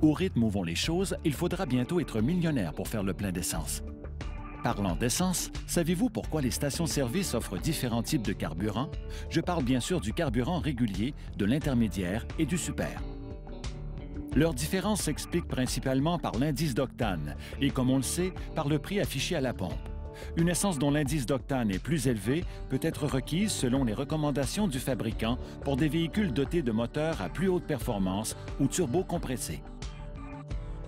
Au rythme où vont les choses, il faudra bientôt être millionnaire pour faire le plein d'essence. Parlant d'essence, savez-vous pourquoi les stations-service offrent différents types de carburant? Je parle bien sûr du carburant régulier, de l'intermédiaire et du super. Leur différence s'explique principalement par l'indice d'octane et, comme on le sait, par le prix affiché à la pompe. Une essence dont l'indice d'octane est plus élevé peut être requise selon les recommandations du fabricant pour des véhicules dotés de moteurs à plus haute performance ou turbocompressés.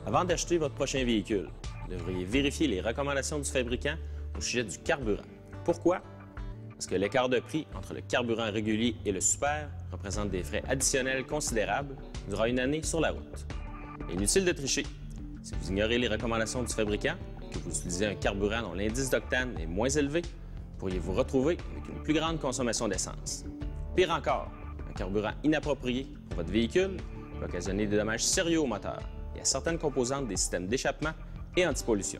Avant d'acheter votre prochain véhicule, vous devriez vérifier les recommandations du fabricant au sujet du carburant. Pourquoi? Parce que l'écart de prix entre le carburant régulier et le super représente des frais additionnels considérables durant une année sur la route. Inutile de tricher. Si vous ignorez les recommandations du fabricant et que vous utilisez un carburant dont l'indice d'octane est moins élevé, pourriez vous retrouver avec une plus grande consommation d'essence. Pire encore, un carburant inapproprié pour votre véhicule peut occasionner des dommages sérieux au moteur et à certaines composantes des systèmes d'échappement et antipollution.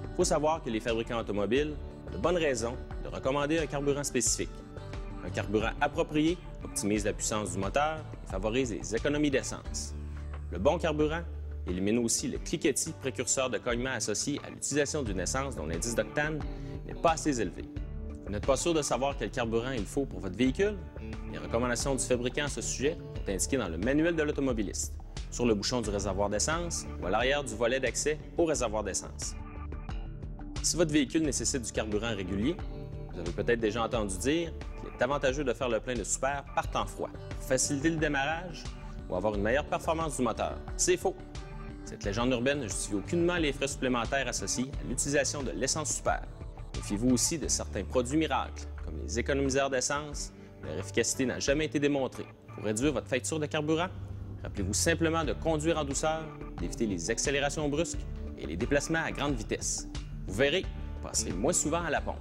Il faut savoir que les fabricants automobiles ont de bonnes raisons de recommander un carburant spécifique. Un carburant approprié optimise la puissance du moteur et favorise les économies d'essence. Le bon carburant élimine aussi le cliquetis précurseur de cognement associé à l'utilisation d'une essence dont l'indice d'octane n'est pas assez élevé. Vous n'êtes pas sûr de savoir quel carburant il faut pour votre véhicule? Les recommandations du fabricant à ce sujet sont indiquées dans le manuel de l'automobiliste, sur le bouchon du réservoir d'essence ou à l'arrière du volet d'accès au réservoir d'essence. Si votre véhicule nécessite du carburant régulier, vous avez peut-être déjà entendu dire qu'il est avantageux de faire le plein de super par temps froid pour faciliter le démarrage ou avoir une meilleure performance du moteur. C'est faux! Cette légende urbaine ne justifie aucunement les frais supplémentaires associés à l'utilisation de l'essence super. Méfiez-vous aussi de certains produits miracles, comme les économiseurs d'essence. Leur efficacité n'a jamais été démontrée. Pour réduire votre facture de carburant, rappelez-vous simplement de conduire en douceur, d'éviter les accélérations brusques et les déplacements à grande vitesse. Vous verrez, vous passerez moins souvent à la pompe.